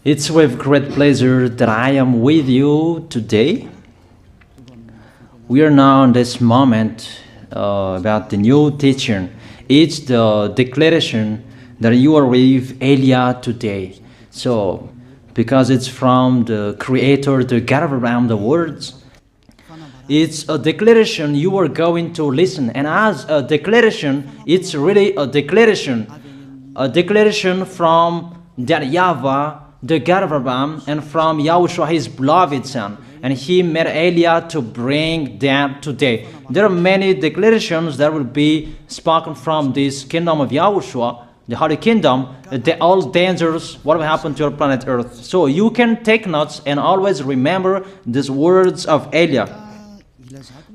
It's with great pleasure that I am with you today. We are now in this moment about the new teaching. It's the declaration that you are with Elia today. So, because it's from the Creator, the God of Abraham, the words, it's a declaration you are going to listen. And as a declaration, it's really a declaration from that YAHVAH, the God of Abraham, and from YAHOSHUAH, his beloved son. And he made Elia to bring them today. There are many declarations that will be spoken from this kingdom of YAHOSHUAH, the Holy Kingdom, all dangers, what will happen to your planet Earth. So you can take notes and always remember these words of Elia.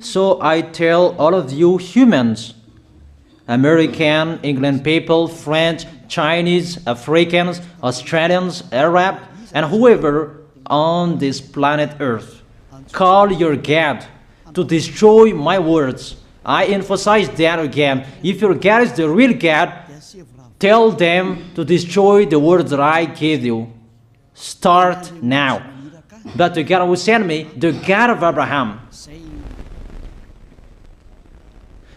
So I tell all of you humans, American, England people, French, Chinese, Africans, Australians, Arab, and whoever on this planet Earth, call your God to destroy my words. I emphasize that again. If your God is the real God, tell them to destroy the words that I gave you. Start now. But the God who sent me, the God of Abraham,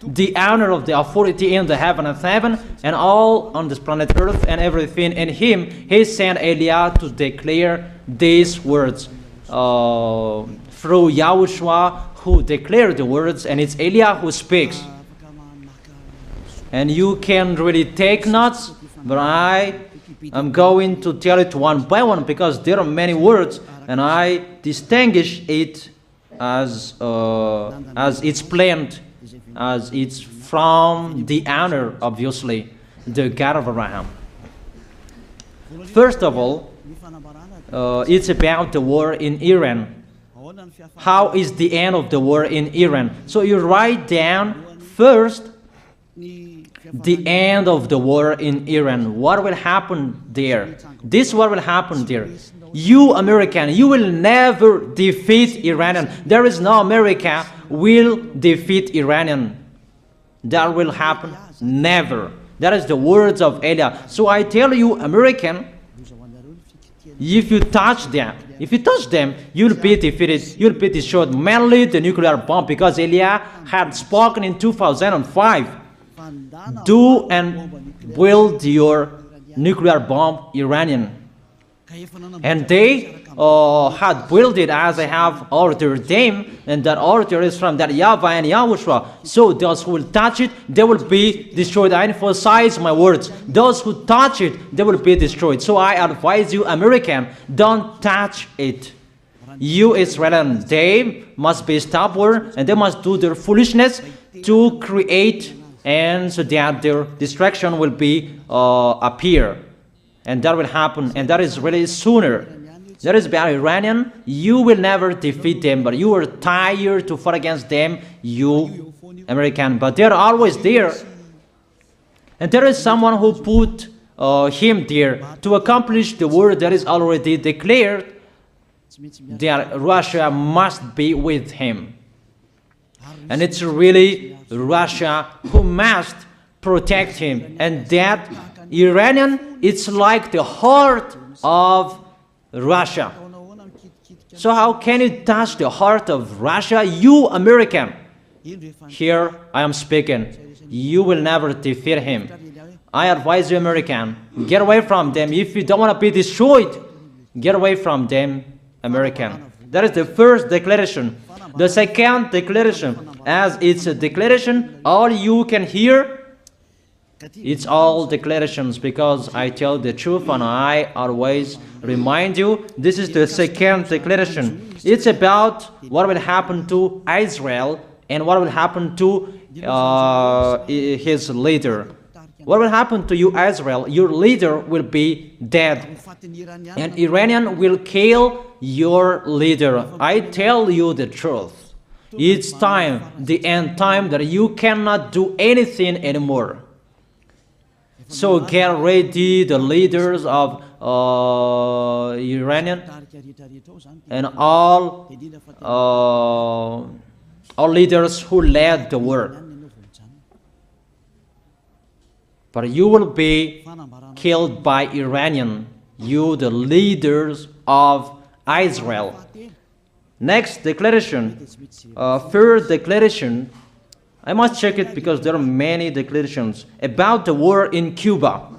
the honor of the authority in the heaven of heaven, and all on this planet Earth and everything in him, he sent Elia to declare these words through YAHOSHUAH, who declared the words, and it's Elia who speaks. And you can really take notes, but I am going to tell it one by one because there are many words, and I distinguish it as it's planned, as it's from the honor, obviously, the God of Abraham. First of all, it's about the war in Iran. How is the end of the war in Iran? So you write down first the end of the war in Iran. What will happen there? This what will happen there. You American, you will never defeat Iranian. There is no America will defeat Iranian. That will happen never. That is the words of Elia. So I tell you, American, if you touch them, you'll be defeated, you'll be destroyed. Mainly the nuclear bomb, because Elia had spoken in 2005. Do and build your nuclear bomb, Iranian. And they had built it as I have ordered them, and that order is from that YAHVAH and YAHOSHUAH. So those who will touch it, they will be destroyed. I emphasize my words. Those who touch it, they will be destroyed. So I advise you, American, don't touch it. You Israelis, they must be stubborn, and they must do their foolishness to create, and so that their destruction will be appear. And that will happen, and that is really sooner. That is about Iranian. You will never defeat them, but you are tired to fight against them, you American. But they're always there. And there is someone who put him there to accomplish the word that is already declared, that Russia must be with him. And it's really Russia who must protect him. And that Iranian, it's like the heart of Russia. So how can you touch the heart of Russia? You American. Here I am speaking. You will never defeat him. I advise you, American, get away from them. If you don't want to be destroyed, get away from them, American. That is the first declaration. The second declaration, as it's a declaration, all you can hear, it's all declarations, because I tell the truth and I always remind you, this is the second declaration. It's about what will happen to Israel and what will happen to his leader. What will happen to you, Israel? Your leader will be dead, and Iranian will kill your leader. I tell you the truth. It's time, the end time, that you cannot do anything anymore. So get ready, the leaders of Iranian and all leaders who led the war. But you will be killed by Iranian. you the leaders of Israel. Next declaration, third declaration, I must check it because there are many declarations about the war in Cuba.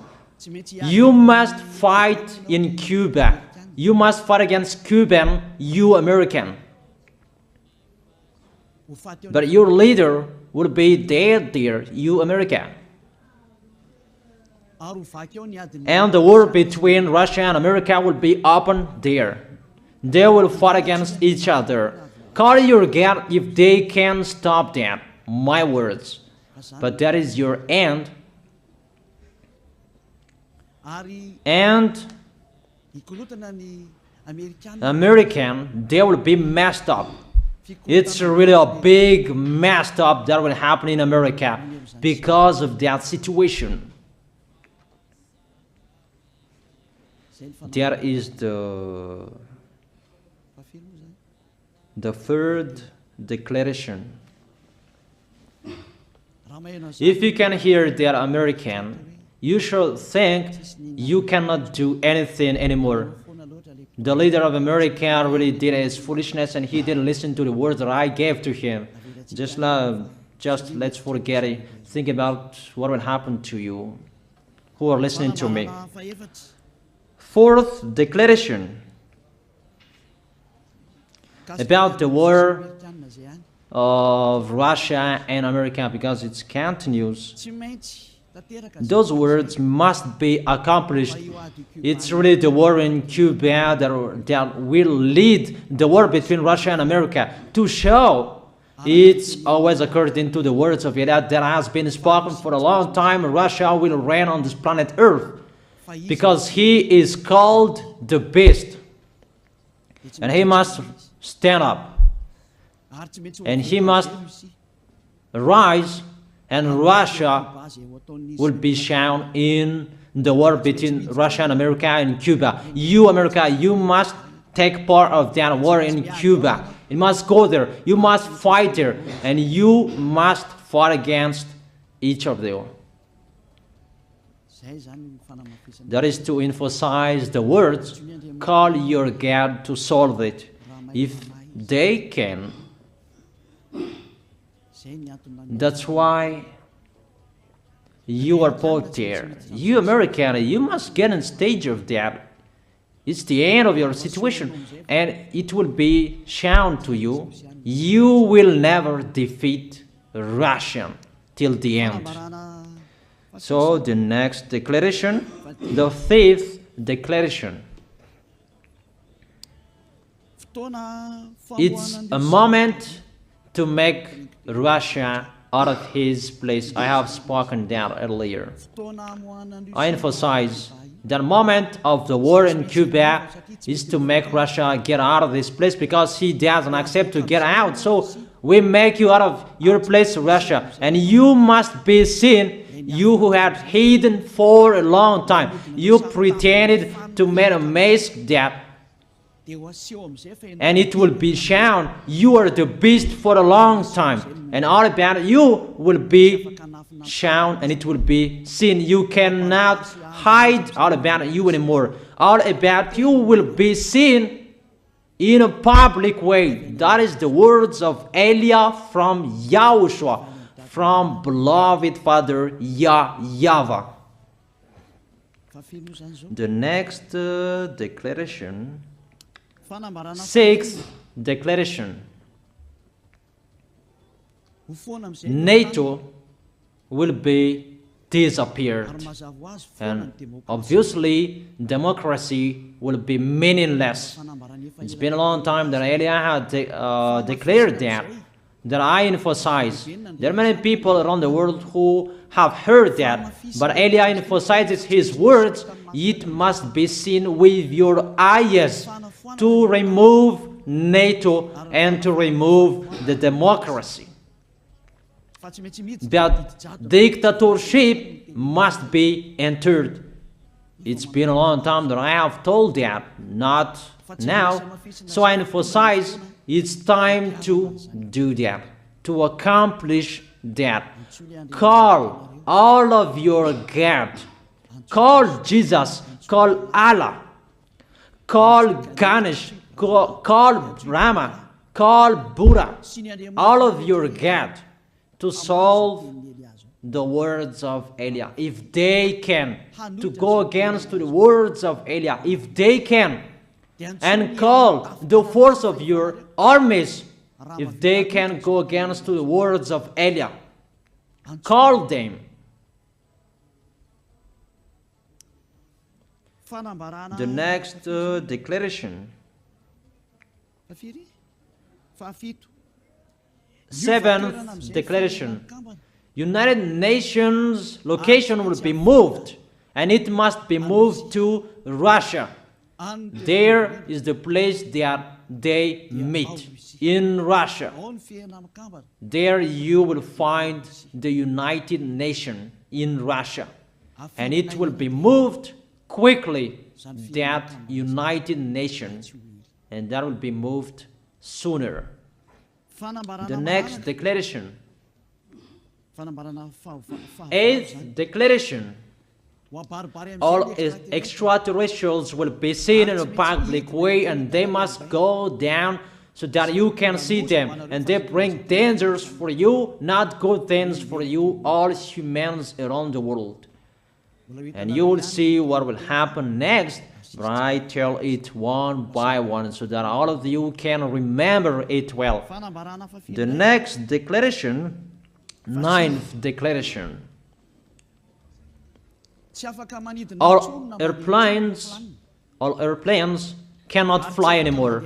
You must fight in Cuba. You must fight against Cuban, you American. But your leader will be dead there, you America. And the war between Russia and America will be open there. They will fight against each other. Call your God if they can stop that. My words. But that is your end. And American, they will be messed up. It's really a big messed up that will happen in America because of that situation. That is the third declaration. If you can hear that American, you should think you cannot do anything anymore. The leader of America really did his foolishness and he didn't listen to the words that I gave to him. Just let's forget it. Think about what will happen to you who are listening to me. Fourth declaration about the war of Russia and America, because it continues. Those words must be accomplished. It's really the war in Cuba that will lead the war between Russia and America to show it's always according to the words of YAH that has been spoken for a long time. Russia will reign on this planet Earth because he is called the beast and he must stand up and he must rise, and Russia will be shown in the war between Russia and America and Cuba. You, America, you must take part of that war in Cuba. You must go there. You must fight there. And you must fight against each of them. That is to emphasize the words, call your God to solve it. If they can, that's why you are put there. You American, you must get on stage of that. It's the end of your situation and it will be shown to you. You will never defeat Russia till the end. So the next declaration, the fifth declaration. It's a moment to make Russia out of his place. I have spoken that earlier. I emphasize that moment of the war in Cuba is to make Russia get out of this place because he doesn't accept to get out. So we make you out of your place, Russia, and you must be seen. You who had hidden for a long time, you pretended to make a mask that, and it will be shown you are the beast for a long time, and all about you will be shown and it will be seen. You cannot hide all about you anymore. All about you will be seen in a public way. That is the words of Elia from YAHOSHUAH, from beloved Father YAHVAH. The next declaration, sixth declaration. NATO will be disappeared, and obviously democracy will be meaningless. It's been a long time that Elia had declared that I emphasize. There are many people around the world who have heard that, but Elia emphasizes his words. It must be seen with your eyes to remove NATO and to remove the democracy. That dictatorship must be entered. It's been a long time that I have told that, not now. So I emphasize it's time to do that, to accomplish that. Call all of your God. Call Jesus. Call Allah. call Ganesh, call Rama, call Buddha, all of your God, to solve the words of Elia. If they can, to go against the words of Elia, if they can, and call the force of your armies, if they can go against the words of Elia, call them. The next declaration. Seventh declaration. United Nations location will be moved, and it must be moved to Russia. There is the place that they meet, in Russia. There you will find the United Nations in Russia, and it will be moved quickly, that United Nations, and that will be moved sooner. The next declaration. Eighth declaration. All extraterrestrials will be seen in a public way, and they must go down so that you can see them, and they bring dangers for you, not good things for you, all humans around the world. And you will see what will happen next, but I tell it one by one so that all of you can remember it well. The next declaration, ninth declaration. All airplanes cannot fly anymore,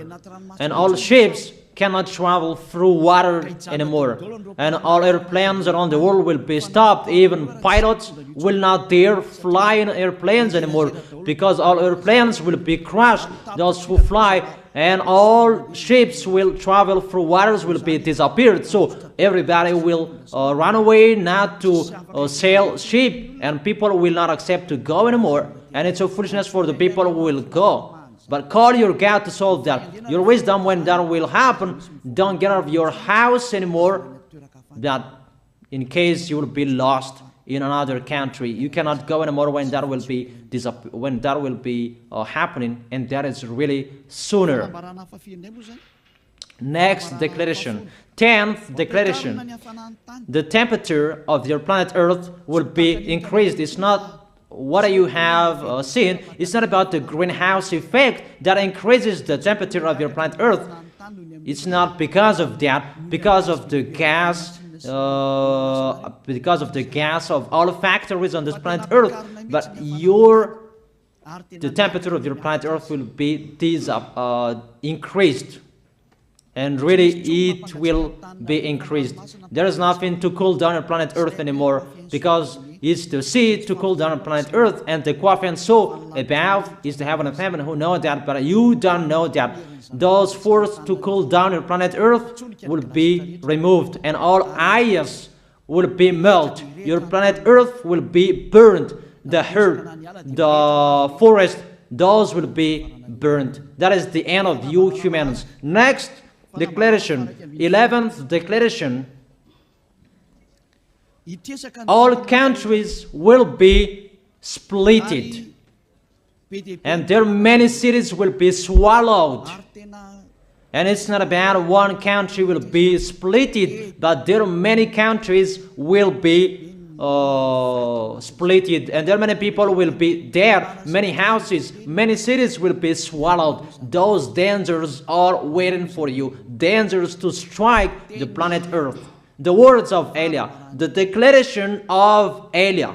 and all ships cannot travel through water anymore, and all airplanes around the world will be stopped. Even pilots will not dare fly in airplanes anymore, because all airplanes will be crushed, those who fly, and all ships will travel through waters will be disappeared. So everybody will run away not to sail ship, and people will not accept to go anymore, and it's a foolishness for the people who will go. But call your God to solve that. Your wisdom when that will happen. Don't get out of your house anymore, that in case you will be lost in another country. You cannot go anymore when that will be happening, and that is really sooner. Next declaration. 10th declaration. The temperature of your planet Earth will be increased. It's not what you have seen. It's not about the greenhouse effect that increases the temperature of your planet Earth. It's not because of that, because of the gas, of all factories on this planet Earth. But the temperature of your planet Earth will be increased, and really it will be increased. There is nothing to cool down your planet Earth anymore, because it's the sea to cool down planet Earth, and the Quaff and so above is the heaven of heaven, who know that, but you don't know that. Those forces to cool down your planet Earth will be removed, and all ice will be melted. Your planet Earth will be burned. The earth, the forest, those will be burned. That is the end of you humans. Next declaration, 11th declaration. All countries will be splitted, and their many cities will be swallowed. And it's not about one country will be splitted, but there are many countries will be splitted, and there many people will be dead, many houses, many cities will be swallowed. Those dangers are waiting for you, dangers to strike the planet Earth. The words of Elia, the declaration of Elia.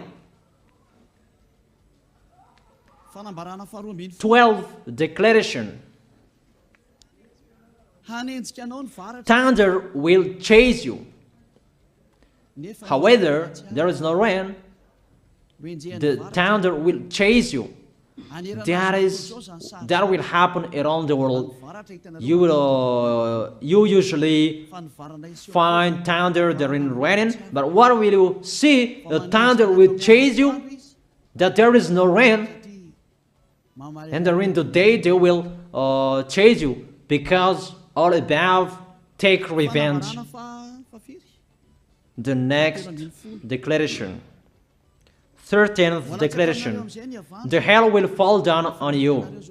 12th declaration. Thunder will chase you. However, there is no rain. The thunder will chase you. That will happen around the world. You usually find thunder during raining, but what will you see? The thunder will chase you, that there is no rain, and during the day they will chase you, because all above take revenge. The next declaration. 13th declaration. The hell will fall down on you.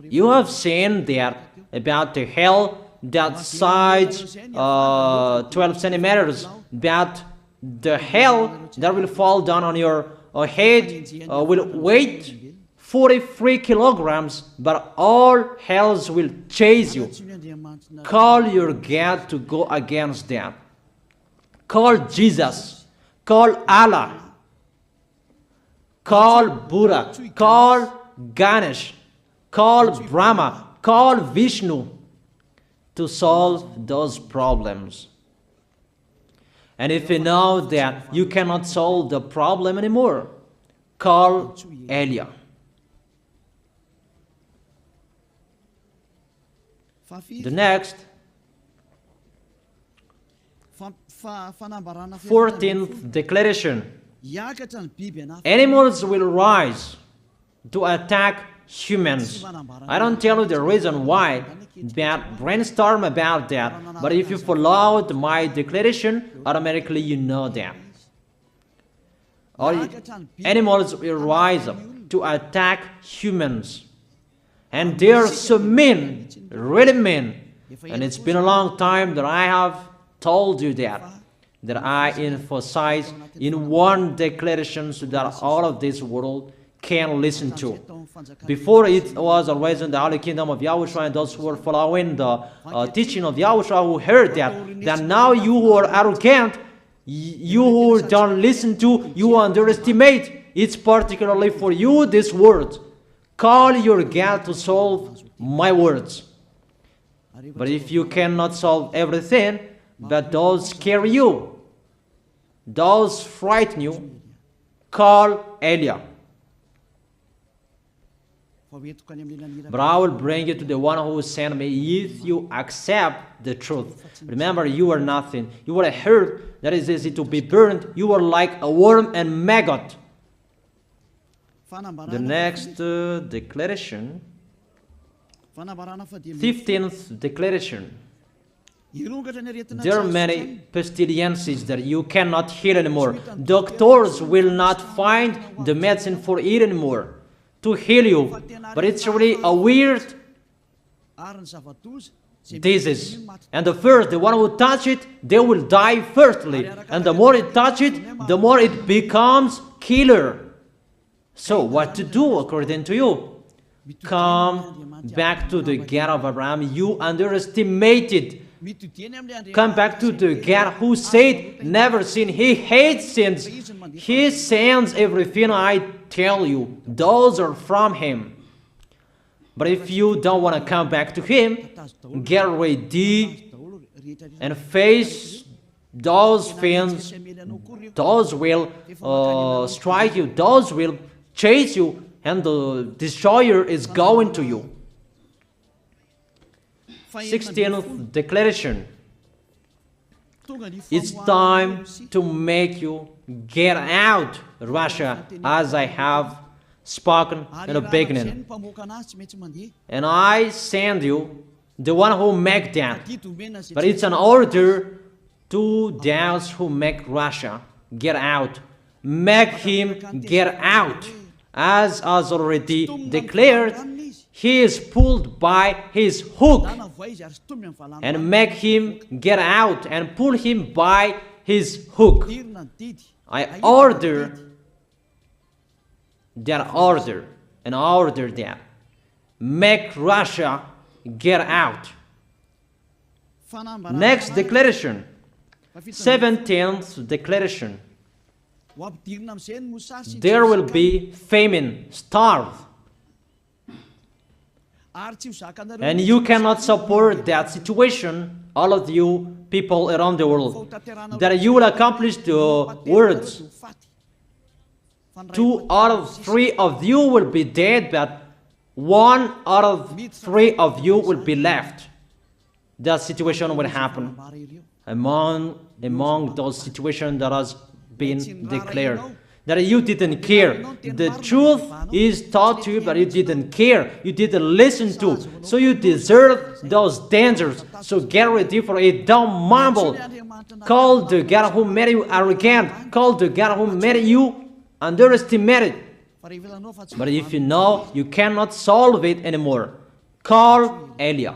You have seen that about the hell that size 12 centimeters, that the hell that will fall down on your head will weight 43 kilograms, but all hells will chase you. Call your God to go against that. Call Jesus. Call Allah. Call Buddha. Call Ganesh. Call Brahma. Call Vishnu to solve those problems. And if you know that you cannot solve the problem anymore, call Elia. The next, 14th declaration. Animals will rise to attack humans. I don't tell you the reason why, but brainstorm about that. But if you followed my declaration, automatically you know that. All animals will rise up to attack humans. And they are so mean, really mean. And it's been a long time that I have told you that I emphasize in one declaration so that all of this world can listen to. Before it was always in the Holy Kingdom of Yahushua, and those who were following the teaching of Yahushua who heard that now you who are arrogant, you who don't listen to, you underestimate. It's particularly for you, this word. Call your God to solve my words. But if you cannot solve everything, but those scare you, those frighten you, call Elia. But I will bring you to the one who sent me if you accept the truth. Remember, you are nothing. You are a herb that is easy to be burned. You are like a worm and maggot. The next declaration, 15th declaration. There are many pestilences that you cannot heal anymore. Doctors will not find the medicine for it anymore to heal you. But it's really a weird disease. And the one who touch it, they will die firstly. And the more it touch it, the more it becomes killer. So what to do according to you? Come back to the God of Abraham. You underestimated. Come back to the God who said, never sin. He hates sins. He sends everything I tell you. Those are from Him. But if you don't want to come back to Him, get ready and face those things. Those will strike you. Those will chase you, and the destroyer is going to you. 16th declaration. It's time to make you get out Russia, as I have spoken in the beginning. And I send you the one who make that. But it's an order to those who make Russia get out. Make him get out. As already declared, he is pulled by his hook, and make him get out and pull him by his hook. I order that order, and order that. Make Russia get out. Next declaration, 17th declaration. There will be famine, starve. And you cannot support that situation, all of you people around the world, that you will accomplish the words. 2 out of 3 of you will be dead, but 1 out of 3 of you will be left. That situation will happen among those situations that has been declared. That you didn't care. The truth is taught to you, but you didn't care. You didn't listen to. So you deserve those dangers. So get ready for it. Don't mumble. Call the God who made you arrogant. Call the God who made you underestimate it. But if you know you cannot solve it anymore, call YAH.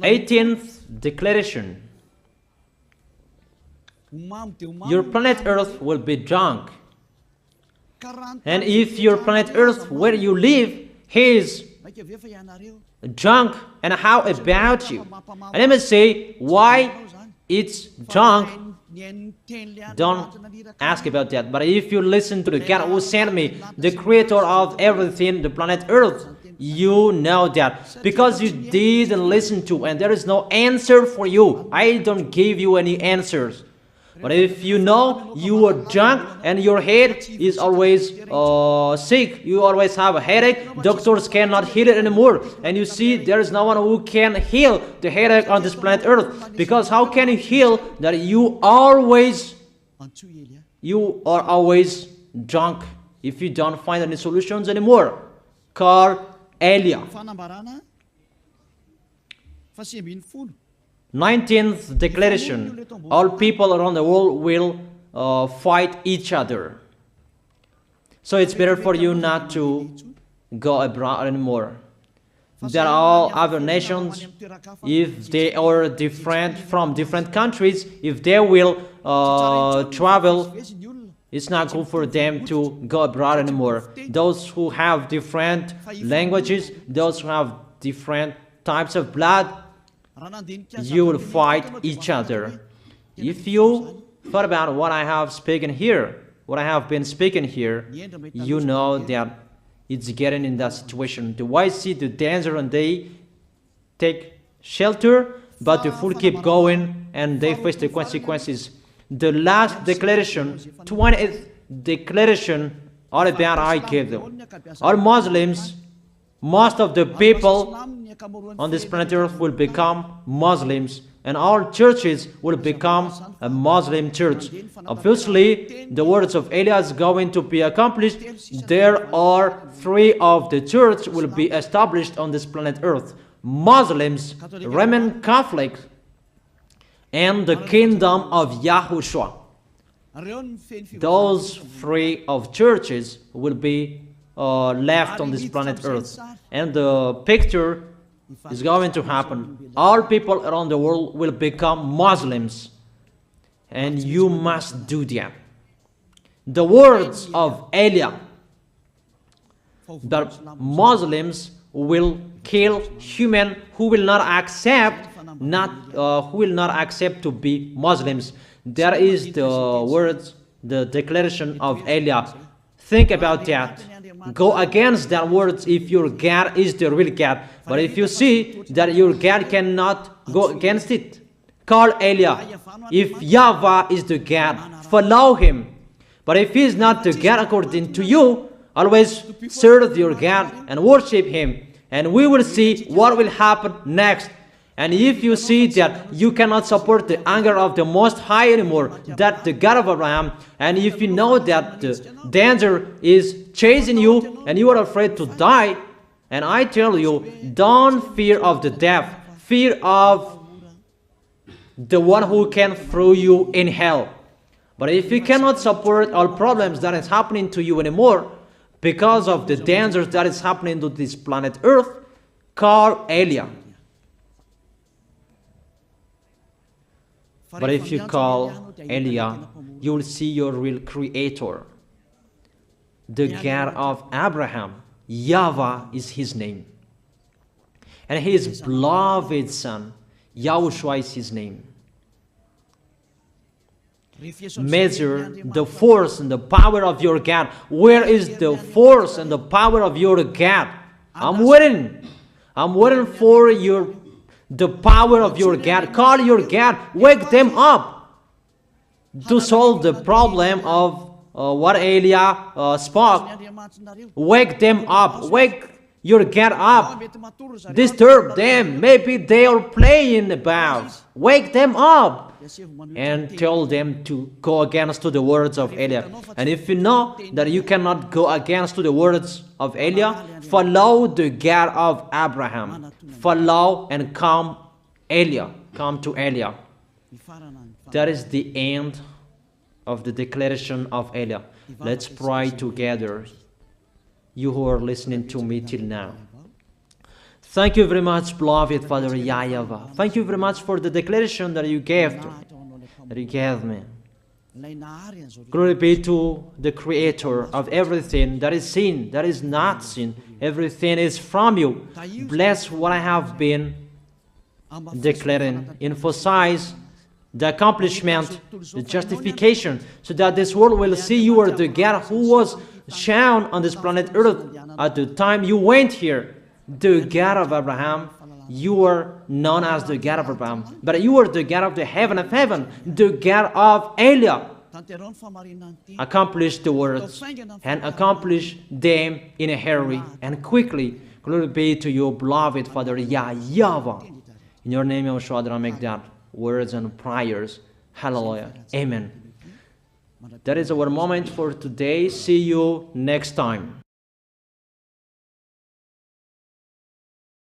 Eighteenth declaration. Your planet Earth will be drunk. And if your planet Earth where you live is drunk, and how about you? And let me say why it's drunk. Don't ask about that. But if you listen to the God who sent me, the creator of everything, the planet Earth, you know that. Because you didn't listen to, and there is no answer for you. I don't give you any answers. But if you know you are drunk and your head is always sick, you always have a headache, doctors cannot heal it anymore. And you see there is no one who can heal the headache on this planet Earth. Because how can you heal that you are always drunk if you don't find any solutions anymore? Call YAH. 19th declaration. All people around the world will fight each other. So it's better for you not to go abroad anymore. There are all other nations, if they are different from different countries, if they will travel, it's not good for them to go abroad anymore. Those who have different languages, those who have different types of blood, you will fight each other. If you thought about what I have spoken here, what I have been speaking here, you know that it's getting in that situation. The wise see the danger and they take shelter, but the fool keep going and they face the consequences. The last declaration, 20th declaration, all about I gave them. All Muslims, most of the people on this planet Earth will become Muslims, and all churches will become a Muslim church. Obviously, the words of YAH is going to be accomplished. There are 3 of the church will be established on this planet Earth: Muslims, Roman Catholics, and the kingdom of YAHOSHUAH. Those 3 of churches will be left on this planet Earth, and the picture is going to happen. All people around the world will become Muslims, and you must do that. The words of YAH, that Muslims will kill human who will not accept to be Muslims. That is the words, the declaration of YAH. Think about that. Go against that words if your God is the real God. But if you see that your God cannot go against it, call YAH. If YAHVAH is the God, follow him. But if he is not the God according to you, always serve your God and worship him. And we will see what will happen next. And if you see that you cannot support the anger of the Most High anymore, that the God of Abraham, and if you know that the danger is chasing you and you are afraid to die, and I tell you, don't fear of the death, fear of the one who can throw you in hell. But if you cannot support all problems that is happening to you anymore, because of the dangers that is happening to this planet Earth, call YAH. But if you call YAH, you will see your real creator, the God of Abraham. YAHVAH is his name. And his beloved son, YAHOSHUAH is his name. Measure the force and the power of your God. Where is the force and the power of your God? I'm waiting. I'm waiting for the power of your God. Call your God. Wake them up to solve the problem of what YAH spoke. Wake them up. Wake your God up. Disturb them. Maybe they are playing about. Wake them up and tell them to go against to the words of YAH. And if you know that you cannot go against to the words of Eliah, follow the God of Abraham. Follow and come Eliah. Come to Eliah. That is the end of the declaration of Eliah. Let's pray together, you who are listening to me till now. Thank you very much, beloved Father YAHVAH. Thank you very much for the declaration that you gave to me, that you gave me. Glory be to the Creator of everything that is seen, that is not seen. Everything is from you. Bless what I have been declaring. Emphasize the accomplishment, the justification, so that this world will see you are the God who was shown on this planet Earth at the time you went here. The God of Abraham, you are known as the God of Abraham, but you are the God of the heaven of heaven, the God of Eliah. Accomplish the words and accomplish them in a hurry and quickly. Glory be to you, beloved Father YAHVAH. In your name, YAHOSHUAH, that I make that words and prayers. Hallelujah. Amen. That is our moment for today. See you next time.